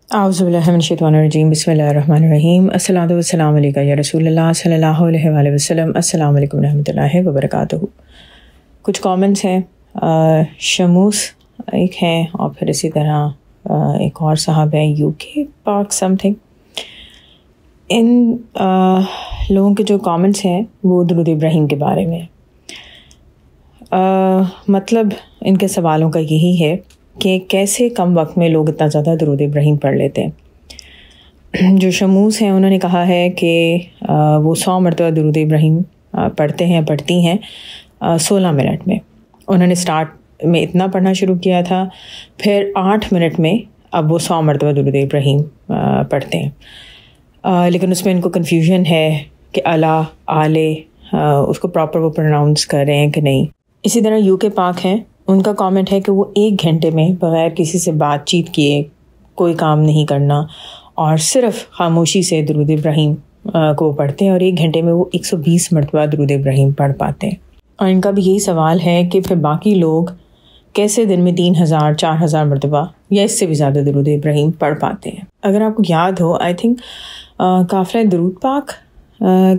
اعوذ باللہ من الشیطان الرجیم، بسم اللہ الرحمن الرحیم۔ الصلاۃ والسلام علیکہ یا رسول اللہ صلی اللہ علیہ وآلہ وسلم۔ السلام علیکم ورحمۃ اللہ وبرکاتہ۔ کچھ کامنٹس ہیں، شموس ایک ہیں، اور پھر اسی طرح ایک اور صاحب ہیں UK پاک سم تھنگ۔ ان لوگوں کے جو کامنٹس ہیں وہ درود ابراہیم کے بارے میں، مطلب ان کے سوالوں کا یہی ہے کہ کیسے کم وقت میں لوگ اتنا زیادہ درود ابراہیم پڑھ لیتے ہیں۔ جو شموس ہیں انہوں نے کہا ہے کہ وہ 100 مرتبہ درود ابراہیم پڑھتی ہیں 16 منٹ میں۔ انہوں نے سٹارٹ میں اتنا پڑھنا شروع کیا تھا، پھر 8 منٹ میں اب وہ 100 مرتبہ درود ابراہیم پڑھتے ہیں، لیکن اس میں ان کو کنفیوژن ہے کہ آلے اس کو پراپر وہ پروناؤنس کر رہے ہیں کہ نہیں۔ اسی طرح UK پاک ہیں، ان کا کامنٹ ہے کہ وہ 1 گھنٹے میں بغیر کسی سے بات چیت کیے کوئی کام نہیں کرنا اور صرف خاموشی سے درود ابراہیم کو پڑھتے ہیں، اور 1 گھنٹے میں وہ 120 مرتبہ درود ابراہیم پڑھ پاتے ہیں۔ اور ان کا بھی یہی سوال ہے کہ پھر باقی لوگ کیسے دن میں 3000 4000 مرتبہ یا اس سے بھی زیادہ درود ابراہیم پڑھ پاتے ہیں۔ اگر آپ کو یاد ہو، آئی تھنک قافلہ درود پاک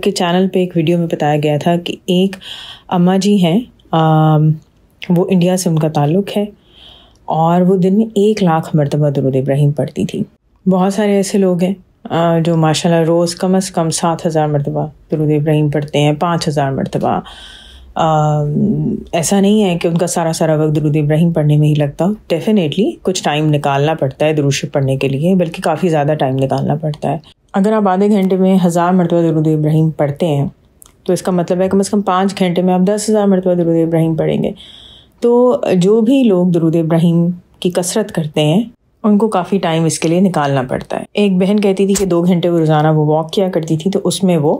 کے چینل پہ ایک ویڈیو میں بتایا گیا تھا کہ ایک اماں جی ہیں، وہ انڈیا سے ان کا تعلق ہے، اور وہ دن میں 1 لاکھ مرتبہ درود ابراہیم پڑھتی تھی۔ بہت سارے ایسے لوگ ہیں جو ماشاءاللہ روز کم از کم 7000 مرتبہ درود ابراہیم پڑھتے ہیں، 5000 مرتبہ۔ ایسا نہیں ہے کہ ان کا سارا وقت درود ابراہیم پڑھنے میں ہی لگتا ہو، ڈیفینیٹلی کچھ ٹائم نکالنا پڑتا ہے درود شریف پڑھنے کے لیے، بلکہ کافی زیادہ ٹائم نکالنا پڑتا ہے۔ اگر آپ آدھے گھنٹے میں 1000 مرتبہ درود ابراہیم پڑھتے ہیں تو اس کا مطلب ہے کم از کم 5 گھنٹے میں آپ 10000 مرتبہ درود ابراہیم پڑھیں گے۔ تو جو بھی لوگ درود ابراہیم کی کثرت کرتے ہیں ان کو کافی ٹائم اس کے لیے نکالنا پڑتا ہے۔ ایک بہن کہتی تھی کہ 2 گھنٹے وہ روزانہ وہ واک کیا کرتی تھی، تو اس میں وہ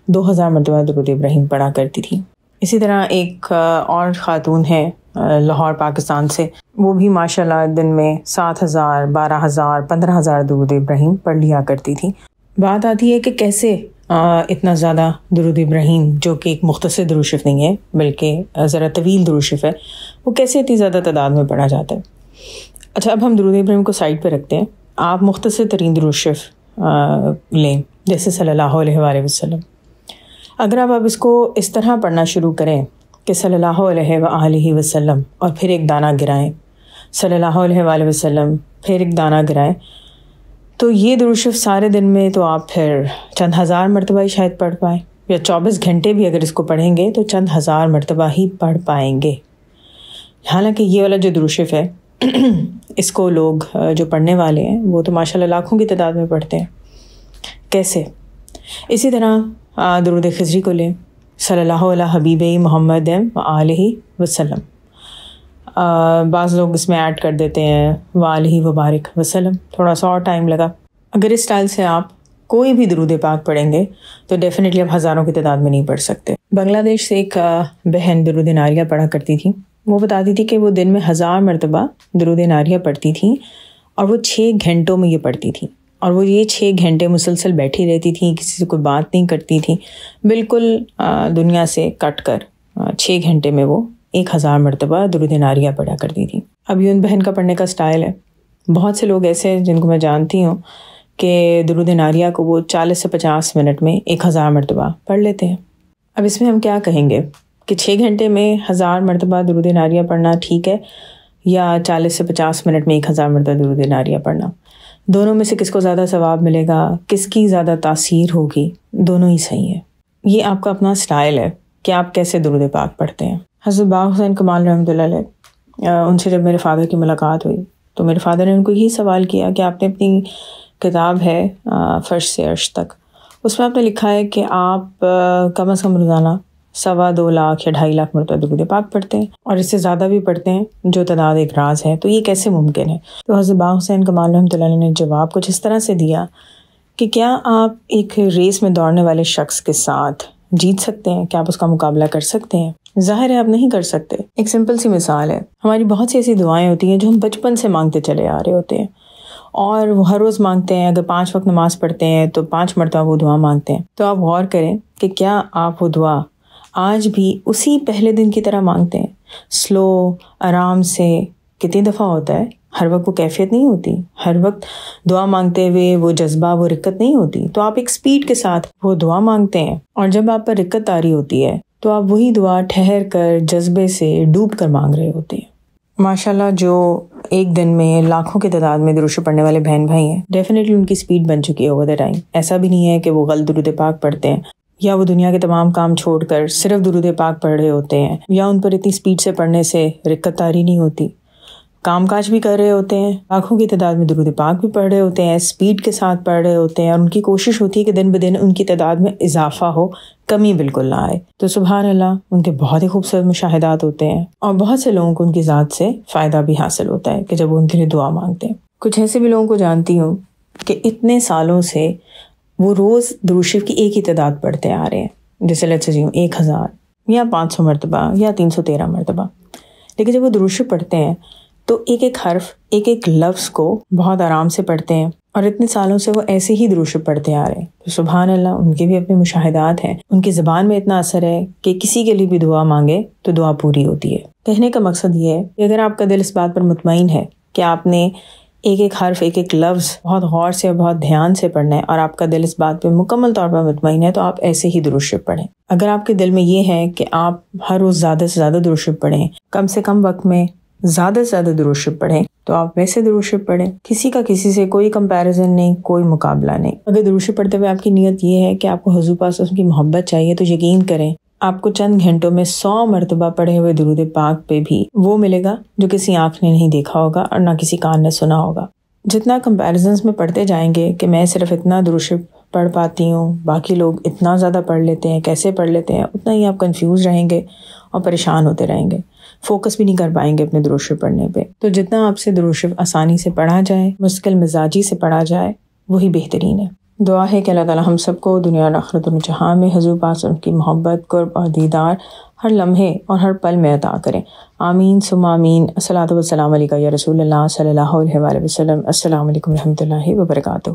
2000 مرتبہ درود ابراہیم پڑھا کرتی تھی۔ اسی طرح ایک اور خاتون ہے لاہور پاکستان سے، وہ بھی ماشاءاللہ دن میں 7000 12000 15000 درود ابراہیم پڑھ لیا کرتی تھی۔ بات آتی ہے کہ کیسے اتنا زیادہ درود ابراہیم، جو کہ ایک مختصر درود شریف نہیں ہے بلکہ ذرا طویل درود شریف ہے، وہ کیسے اتنی زیادہ تعداد میں پڑھا جاتا ہے۔ اچھا، اب ہم درود ابراہیم کو سائڈ پہ رکھتے ہیں، آپ مختصر ترین درود شریف لیں، جیسے صلی اللہ علیہ وآلہ وسلم۔ اگر آپ اب اس کو اس طرح پڑھنا شروع کریں کہ صلی اللہ علیہ وآلہ وسلم اور پھر ایک دانہ گرائیں، صلی اللہ علیہ وآلہ وسلم پھر ایک دانہ گرائیں، تو یہ درود شریف سارے دن میں تو آپ پھر چند ہزار مرتبہ ہی شاید پڑھ پائیں، یا 24 گھنٹے بھی اگر اس کو پڑھیں گے تو چند ہزار مرتبہ ہی پڑھ پائیں گے۔ حالانکہ یہ والا جو درود شریف ہے اس کو لوگ جو پڑھنے والے ہیں وہ تو ماشاءاللہ لاکھوں کی تعداد میں پڑھتے ہیں۔ کیسے؟ اسی طرح درود خضری کو لیں، صلی اللہ علیہ حبیب محمد وآلہ وسلم، بعض لوگ اس میں ایڈ کر دیتے ہیں وآلہ وبارک وسلم، تھوڑا سا اور ٹائم لگا۔ اگر اس سٹائل سے آپ کوئی بھی درود پاک پڑھیں گے تو ڈیفینیٹلی آپ ہزاروں کی تعداد میں نہیں پڑھ سکتے۔ بنگلہ دیش سے ایک بہن درود ناریہ پڑھا کرتی تھی، وہ بتاتی تھی کہ وہ دن میں 1000 مرتبہ درود ناریہ پڑھتی تھیں، اور وہ 6 گھنٹوں میں یہ پڑھتی تھیں، اور وہ یہ 6 گھنٹے مسلسل بیٹھی رہتی تھیں، کسی سے کوئی بات نہیں کرتی تھیں، بالکل دنیا سے کٹ کر 6 گھنٹے میں وہ 1000 مرتبہ درود ناریہ پڑھا کرتی تھیں۔ اب یہ ان بہن کا پڑھنے کا سٹائل ہے۔ بہت سے لوگ ایسے ہیں جن کو میں جانتی ہوں کہ درود ناریہ کو وہ 40 سے 50 منٹ میں 1000 مرتبہ پڑھ لیتے ہیں۔ اب اس میں ہم کیا کہیں گے کہ 6 گھنٹے میں 1000 مرتبہ درود ناریہ پڑھنا ٹھیک ہے، یا 40 سے 50 منٹ میں 1000 مرتبہ درود ناریہ پڑھنا؟ دونوں میں سے کس کو زیادہ ثواب ملے گا، کس کی زیادہ تاثیر ہوگی؟ دونوں ہی صحیح ہے۔ یہ آپ کا اپنا سٹائل ہے کہ آپ کیسے درود پاک پڑھتے ہیں۔ حضرت باغ حسین کمال رحمۃ اللہ علیہ، ان سے جب میرے فادر کی ملاقات ہوئی تو میرے فادر نے ان کو یہی سوال کیا کہ آپ نے اپنی کتاب ہے فرش سے عرش تک، اس میں آپ نے لکھا ہے کہ آپ کم از کم روزانہ 2.25 لاکھ یا 2.5 لاکھ مرتبہ درود پاک پڑھتے ہیں، اور اس سے زیادہ بھی پڑھتے ہیں، جو تعداد ایک راز ہے، تو یہ کیسے ممکن ہے؟ تو حضرت باغ حسین کمال رحمۃ اللہ علیہ نے جواب کچھ اس طرح سے دیا کہ کیا آپ ایک ریس میں دوڑنے والے شخص کے ساتھ جیت سکتے ہیں؟ کیا آپ اس کا مقابلہ کر سکتے ہیں؟ ظاہر ہے آپ نہیں کر سکتے۔ ایک سمپل سی مثال ہے، ہماری بہت سی ایسی دعائیں ہوتی ہیں جو ہم بچپن سے مانگتے چلے آ رہے ہوتے ہیں، اور وہ ہر روز مانگتے ہیں۔ اگر 5 وقت نماز پڑھتے ہیں تو 5 مرتبہ وہ دعا مانگتے ہیں۔ تو آپ غور کریں کہ کیا آپ وہ دعا آج بھی اسی پہلے دن کی طرح مانگتے ہیں؟ سلو، آرام سے، کتنی دفعہ ہوتا ہے ہر وقت وہ کیفیت نہیں ہوتی، ہر وقت دعا مانگتے ہوئے وہ جذبہ، وہ رقت نہیں ہوتی. تو آپ ایک سپیڈ کے ساتھ وہ دعا مانگتے ہیں، اور جب آپ پر رقت آری ہوتی ہے تو آپ وہی دعا ٹھہر کر جذبے سے ڈوب کر مانگ رہے ہوتے ہیں. ماشاءاللہ جو ایک دن میں لاکھوں کی تعداد میں درود شریف پڑھنے والے بہن بھائی ہیں، ڈیفینیٹلی ان کی سپیڈ بن چکی ہے اوور دا ٹائم. ایسا بھی نہیں ہے کہ وہ غلط درود پاک پڑھتے ہیں، یا وہ دنیا کے تمام کام چھوڑ کر صرف درود پاک پڑھ رہے ہوتے ہیں، یا ان پر اتنی سپیڈ سے پڑھنے سے رقت طاری نہیں ہوتی. کام کاج بھی کر رہے ہوتے ہیں، لاکھوں کی تعداد میں درود پاک بھی پڑھ رہے ہوتے ہیں، سپیڈ کے ساتھ پڑھ رہے ہوتے ہیں، اور ان کی کوشش ہوتی ہے کہ دن بدن ان کی تعداد میں اضافہ ہو، کمی بالکل نہ آئے. تو سبحان اللہ، ان کے بہت ہی خوبصورت مشاہدات ہوتے ہیں، اور بہت سے لوگوں کو ان کی ذات سے فائدہ بھی حاصل ہوتا ہے کہ جب وہ ان کے لیے دعا مانگتے ہیں. کچھ ایسے بھی لوگوں کو جانتی ہوں کہ اتنے سالوں سے وہ روز درود شریف کی ایک ہی تعداد پڑھتے آ رہے ہیں، جیسے لیٹس اسیوم 1000 یا 500 مرتبہ یا 313 مرتبہ. لیکن جب وہ درود شریف پڑھتے ہیں تو ایک ایک حرف، ایک ایک لفظ کو بہت آرام سے پڑھتے ہیں، اور اتنے سالوں سے وہ ایسے ہی درود شریف پڑھتے آ رہے ہیں. تو سبحان اللہ، ان کے بھی اپنے مشاہدات ہیں، ان کی زبان میں اتنا اثر ہے کہ کسی کے لیے بھی دعا مانگے تو دعا پوری ہوتی ہے. کہنے کا مقصد یہ ہے کہ اگر آپ کا دل اس بات پر مطمئن ہے کہ آپ نے ایک ایک حرف، ایک ایک لفظ بہت غور سے اور بہت دھیان سے پڑھنا ہے، اور آپ کا دل اس بات پہ مکمل طور پر مطمئن ہے، تو آپ ایسے ہی درود شریف پڑھیں. اگر آپ کے دل میں یہ ہے کہ آپ ہر روز زیادہ سے زیادہ درود شریف پڑھیں، کم سے کم وقت میں زیادہ سے زیادہ درود شریف پڑھیں، تو آپ ویسے درود شریف پڑھیں. کسی کا کسی سے کوئی کمپیریزن نہیں، کوئی مقابلہ نہیں. اگر درود شریف پڑھتے ہوئے آپ کی نیت یہ ہے کہ آپ کو حضور پاک صلی اللہ علیہ وسلم کی محبت چاہیے، تو یقین کریں آپ کو چند گھنٹوں میں 100 مرتبہ پڑھے ہوئے درود پاک پہ بھی وہ ملے گا جو کسی آنکھ نے نہیں دیکھا ہوگا اور نہ کسی کان نے سنا ہوگا. جتنا کمپیریزنس میں پڑھتے جائیں گے کہ میں صرف اتنا درود شریف پڑھ پاتی ہوں، باقی لوگ اتنا زیادہ پڑھ لیتے ہیں، کیسے پڑھ لیتے ہیں، اتنا ہی آپ کنفیوز رہیں گے اور پریشان ہوتے رہیں گے، فوکس بھی نہیں کر پائیں گے اپنے درود شریف پڑھنے پہ. تو جتنا آپ سے درود شریف آسانی سے پڑھا جائے، مستقل مزاجی سے پڑھا جائے، وہی بہترین ہے. دعا ہے کہ اللہ تعالیٰ ہم سب کو دنیا اور آخرت و جہاں میں حضور پاک صلی اللہ علیہ وسلم کی محبت، قرب اور دیدار ہر لمحے اور ہر پل میں عطا کریں. آمین ثم آمین. الصلاۃ والسلام علیکہ یا رسول اللہ صلی اللہ علیہ وآلہ وسلم. السلام علیکم ورحمۃ اللہ وبرکاتہ.